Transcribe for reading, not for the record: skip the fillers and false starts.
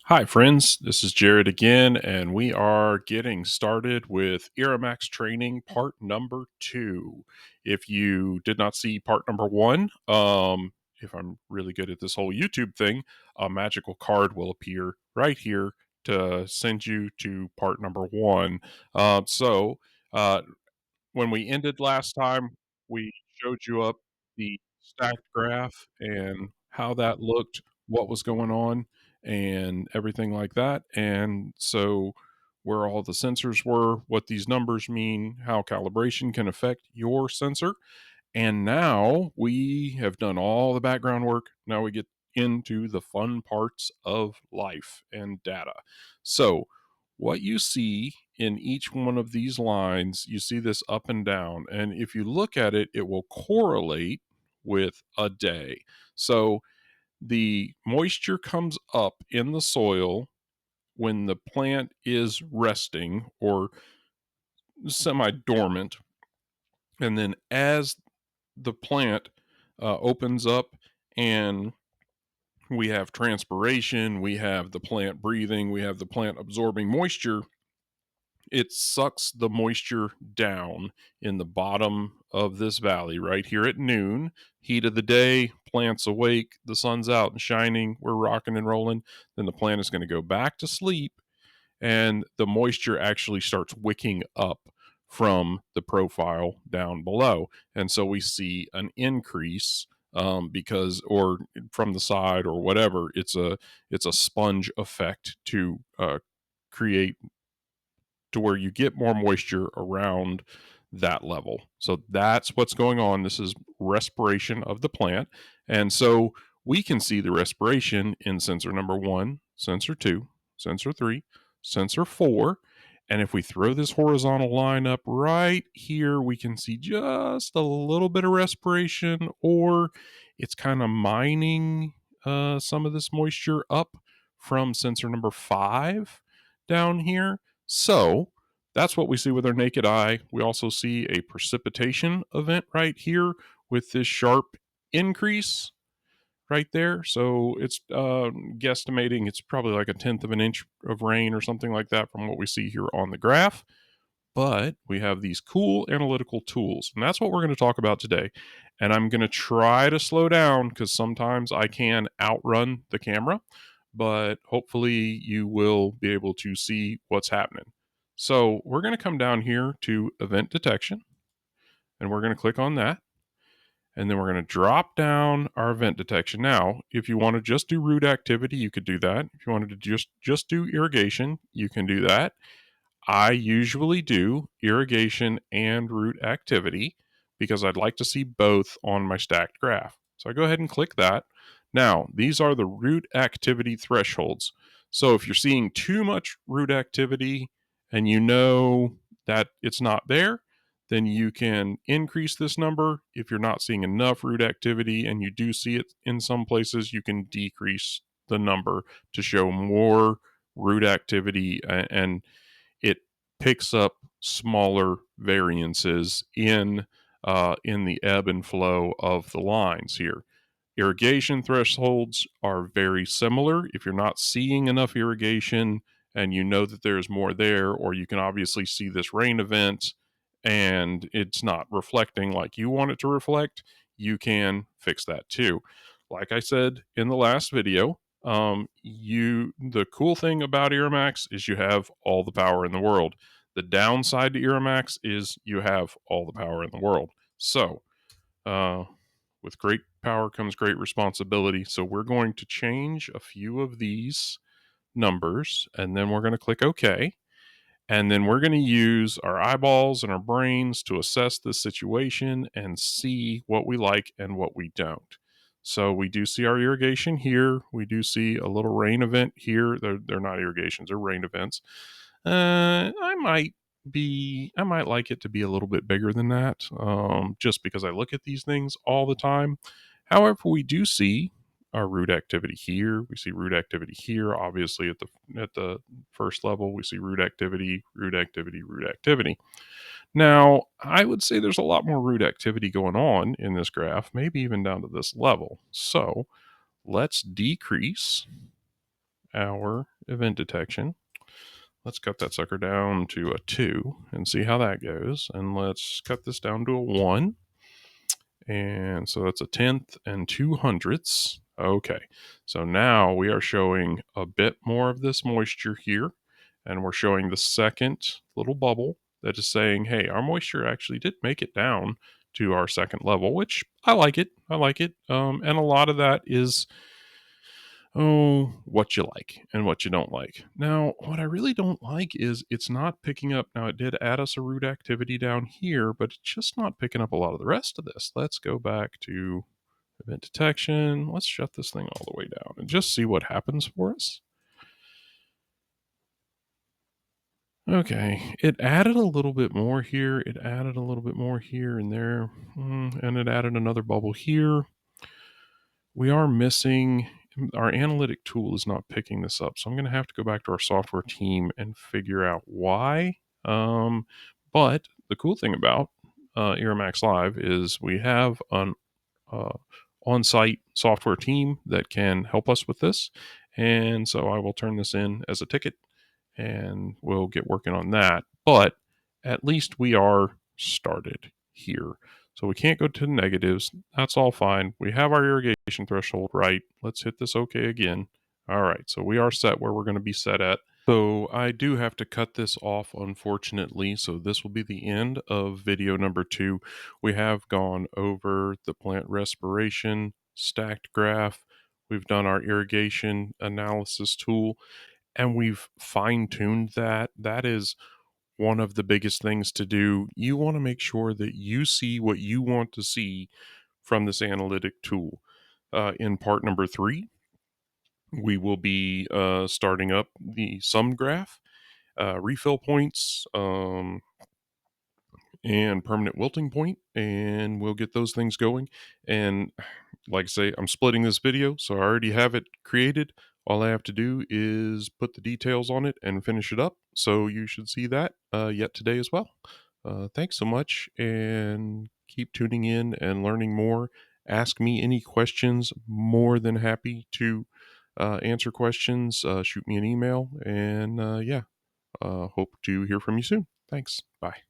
Hi, friends. This is Jared again, and we are getting started with Irrimax training part number 2. If you did not see part number 1, if I'm really good at this whole YouTube thing, a magical card will appear right here to send you to part number 1. So, uh, when we ended last time, we showed you up the stacked graph and how that looked, what was going on, and everything like that. And so, where all the sensors were, what these numbers mean, how calibration can affect your sensor. And now we have done all the background work. Now we get into the fun parts of life and data. So, what you see in each one of these lines, you see this up and down. And if you look at it, it will correlate with a day. So, the moisture comes up in the soil when the plant is resting or semi dormant. And then as the plant opens up and we have transpiration, we have the plant breathing, we have the plant absorbing moisture, it sucks the moisture down in the bottom of this valley right here at noon. Heat of the day, plant's awake, the sun's out and shining, we're rocking and rolling. Then the plant is going to go back to sleep and the moisture actually starts wicking up from the profile down below. And so we see an increase because or from the side or whatever. It's a sponge effect to create to where you get more moisture around that level. So that's what's going on. This is respiration of the plant. And so we can see the respiration in sensor number 1, sensor 2, sensor 3, sensor 4. And if we throw this horizontal line up right here, we can see just a little bit of respiration, or it's kind of mining some of this moisture up from sensor number 5 down here. So that's what we see with our naked eye. We also see a precipitation event right here with this sharp increase right there. So it's guesstimating it's probably like a tenth of an inch of rain or something like that from what we see here on the graph. But we have these cool analytical tools, and that's what we're going to talk about today. And I'm going to try to slow down because sometimes I can outrun the camera, but hopefully you will be able to see what's happening. So we're going to come down here to event detection, and we're going to click on that. And then we're going to drop down our event detection. Now, if you want to just do root activity, you could do that. If you wanted to just do irrigation, you can do that. I usually do irrigation and root activity because I'd like to see both on my stacked graph. So I go ahead and click that. Now, these are the root activity thresholds. So if you're seeing too much root activity and you know that it's not there, then you can increase this number. If you're not seeing enough root activity and you do see it in some places, you can decrease the number to show more root activity, and it picks up smaller variances in the ebb and flow of the lines here. Irrigation thresholds are very similar. If you're not seeing enough irrigation and you know that there's more there, or you can obviously see this rain event and it's not reflecting like you want it to reflect, you can fix that too. Like I said in the last video, the cool thing about Irrimax is you have all the power in the world. The downside to Irrimax is you have all the power in the world. So, uh, with great power comes great responsibility. So we're going to change a few of these numbers, and then we're going to click OK. And then we're going to use our eyeballs and our brains to assess the situation and see what we like and what we don't. So we do see our irrigation here. We do see a little rain event here. They're not irrigations, they're rain events. I might like it to be a little bit bigger than that, just because I look at these things all the time. However, we do see our root activity here. We see root activity here. Obviously, at the first level, we see root activity, root activity, root activity. Now, I would say there's a lot more root activity going on in this graph, maybe even down to this level. So let's decrease our event detection. Let's cut that sucker down to a 2 and see how that goes. And let's cut this down to a 1. And so that's a 10th and 200ths. Okay, so now we are showing a bit more of this moisture here. And we're showing the second little bubble that is saying, hey, our moisture actually did make it down to our second level, which I like it. I like it. And a lot of that is what you like and what you don't like. Now, what I really don't like is it's not picking up. Now, it did add us a root activity down here, but it's just not picking up a lot of the rest of this. Let's go back to event detection. Let's shut this thing all the way down and just see what happens for us. Okay, it added a little bit more here. It added a little bit more here and there, and it added another bubble here. We are missing, our analytic tool is not picking this up. So I'm going to have to go back to our software team and figure out why. But the cool thing about IrrimaxLive is we have an on-site software team that can help us with this. And so I will turn this in as a ticket and we'll get working on that. But at least we are started here. So we can't go to the negatives. That's all fine. We have our irrigation threshold right. Let's hit this OK again. All right, so we are set where we're going to be set at. So I do have to cut this off, unfortunately. So this will be the end of video number 2. We have gone over the plant respiration, stacked graph. We've done our irrigation analysis tool and we've fine-tuned that. That is one of the biggest things to do. You want to make sure that you see what you want to see from this analytic tool. In part number 3, we will be starting up the sum graph, refill points, and permanent wilting point, and we'll get those things going. And like I say, I'm splitting this video, so I already have it created. All I have to do is put the details on it and finish it up. So you should see that yet today as well. Thanks so much, and keep tuning in and learning more. Ask me any questions. More than happy to answer questions. Shoot me an email, and hope to hear from you soon. Thanks. Bye.